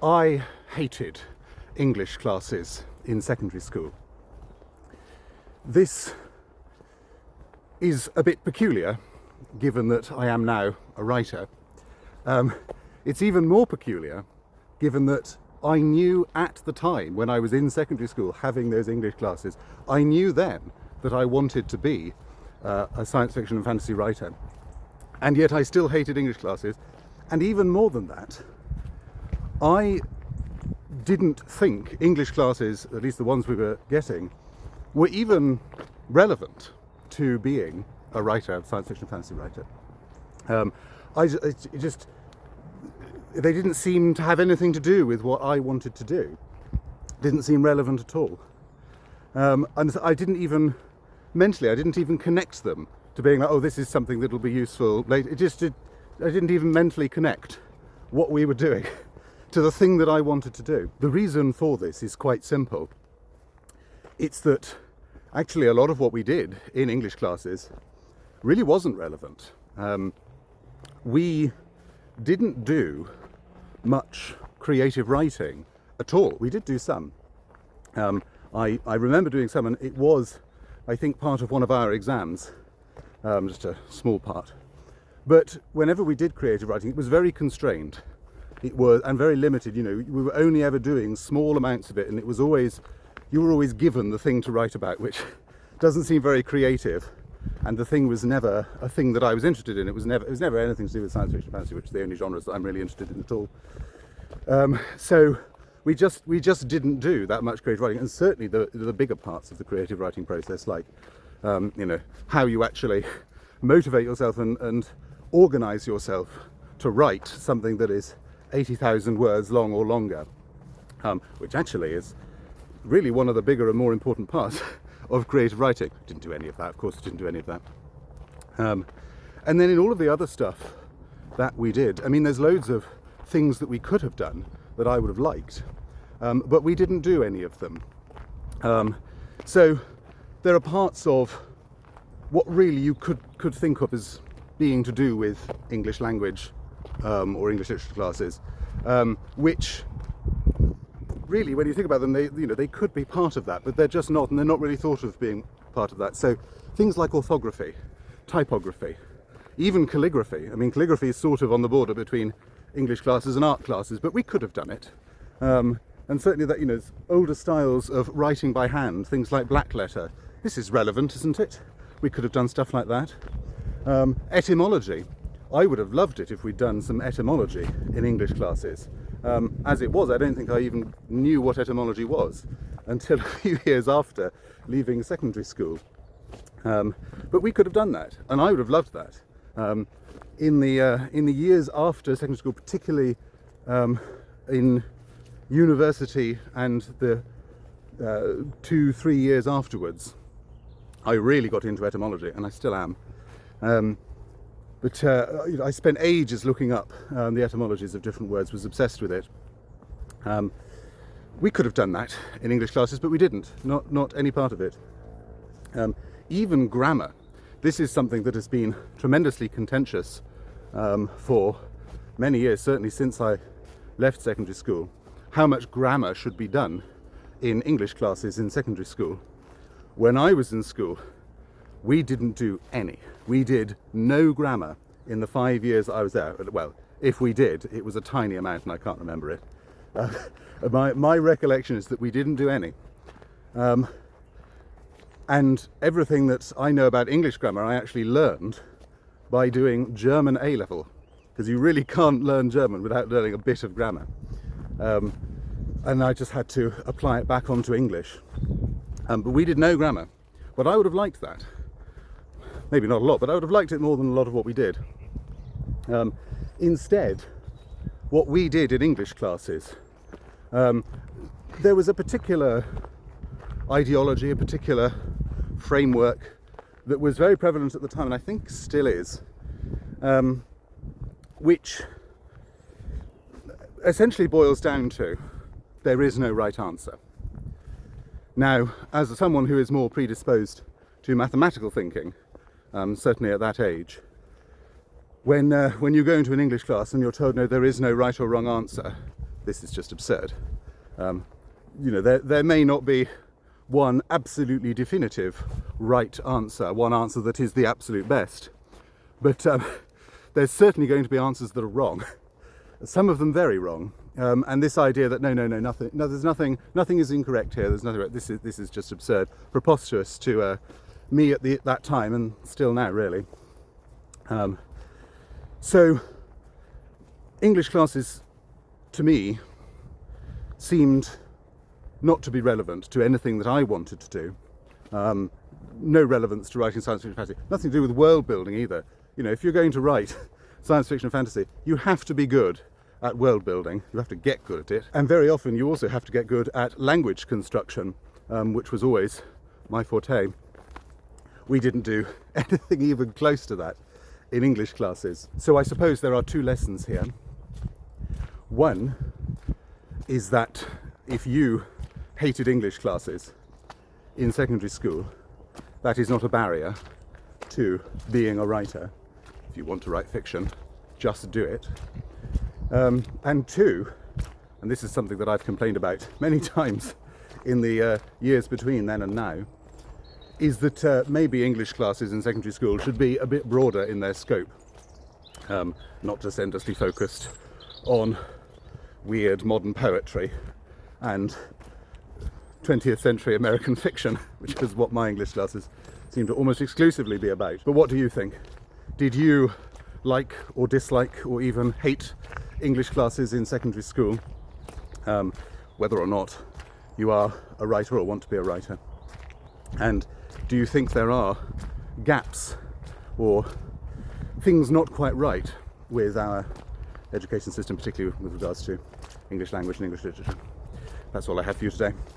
I hated English classes in secondary school. This is a bit peculiar, given that I am now a writer. It's even more peculiar, given that I knew at the time, when I was in secondary school having those English classes, I knew then that I wanted to be a science fiction and fantasy writer. And yet I still hated English classes. And even more than that, I didn't think English classes, at least the ones we were getting, were even relevant to being a writer, a science fiction and fantasy writer. They didn't seem to have anything to do with what I wanted to do. Didn't seem relevant at all. And so I didn't even connect them to being like, oh, this is something that'll be useful later. I didn't even mentally connect what we were doing to the thing that I wanted to do. The reason for this is quite simple. It's that actually a lot of what we did in English classes really wasn't relevant. We didn't do much creative writing at all. We did do some. I remember doing some, and it was, I think, part of one of our exams, just a small part. But whenever we did creative writing, it was very constrained. It was, and very limited. You know, we were only ever doing small amounts of it, and it was always, you were always given the thing to write about, which doesn't seem very creative. And the thing was never a thing that I was interested in. It was never anything to do with science fiction and fantasy, which are the only genres that I'm really interested in at all. So we just didn't do that much creative writing, and certainly the bigger parts of the creative writing process, like how you actually motivate yourself and organize yourself to write something that is 80,000 words long or longer, which actually is really one of the bigger and more important parts of creative writing. Didn't do any of that, of course. Didn't do any of that. And then in all of the other stuff that we did, I mean, there's loads of things that we could have done that I would have liked, but we didn't do any of them. So there are parts of what really you could think of as being to do with English language or English literature classes, which really, when you think about them, they could be part of that, but they're just not, and they're not really thought of being part of that. So things like orthography, typography, even calligraphy. I mean, calligraphy is sort of on the border between English classes and art classes, but we could have done it. And certainly that, older styles of writing by hand, things like black letter. This is relevant, isn't it? We could have done stuff like that. Etymology. I would have loved it if we'd done some etymology in English classes. As it was, I don't think I even knew what etymology was until a few years after leaving secondary school. But we could have done that, and I would have loved that. In the years after secondary school, particularly in university and the 2-3 years afterwards, I really got into etymology, and I still am. But I spent ages looking up the etymologies of different words, was obsessed with it. We could have done that in English classes, but we didn't, not any part of it. Even grammar. This is something that has been tremendously contentious for many years, certainly since I left secondary school, how much grammar should be done in English classes in secondary school. When I was in school, we didn't do any. We did no grammar in the 5 years I was there. Well, if we did, it was a tiny amount and I can't remember it. My recollection is that we didn't do any. And everything that I know about English grammar I actually learned by doing German A-level, because you really can't learn German without learning a bit of grammar. And I just had to apply it back onto English. But we did no grammar. But I would have liked that. Maybe not a lot, but I would have liked it more than a lot of what we did. Instead, what we did in English classes, there was a particular ideology, a particular framework that was very prevalent at the time, and I think still is, which essentially boils down to there is no right answer. Now, as someone who is more predisposed to mathematical thinking, certainly at that age, when you go into an English class and you're told no, there is no right or wrong answer, this is just absurd. There may not be one absolutely definitive right answer, one answer that is the absolute best, but there's certainly going to be answers that are wrong. Some of them very wrong. And this idea that nothing is incorrect here. There's nothing. This is just absurd, preposterous to me at that time, and still now, really. So English classes, to me, seemed not to be relevant to anything that I wanted to do. No relevance to writing science fiction and fantasy. Nothing to do with world building either. If you're going to write science fiction and fantasy, you have to be good at world building. You have to get good at it. And very often you also have to get good at language construction, which was always my forte. We didn't do anything even close to that in English classes. So I suppose there are two lessons here. One is that if you hated English classes in secondary school, that is not a barrier to being a writer. If you want to write fiction, just do it. And two, and this is something that I've complained about many times in the years between then and now, is that maybe English classes in secondary school should be a bit broader in their scope, not just endlessly focused on weird modern poetry and 20th century American fiction, which is what my English classes seem to almost exclusively be about. But what do you think? Did you like or dislike or even hate English classes in secondary school, whether or not you are a writer or want to be a writer? And do you think there are gaps or things not quite right with our education system, particularly with regards to English language and English literature? That's all I have for you today.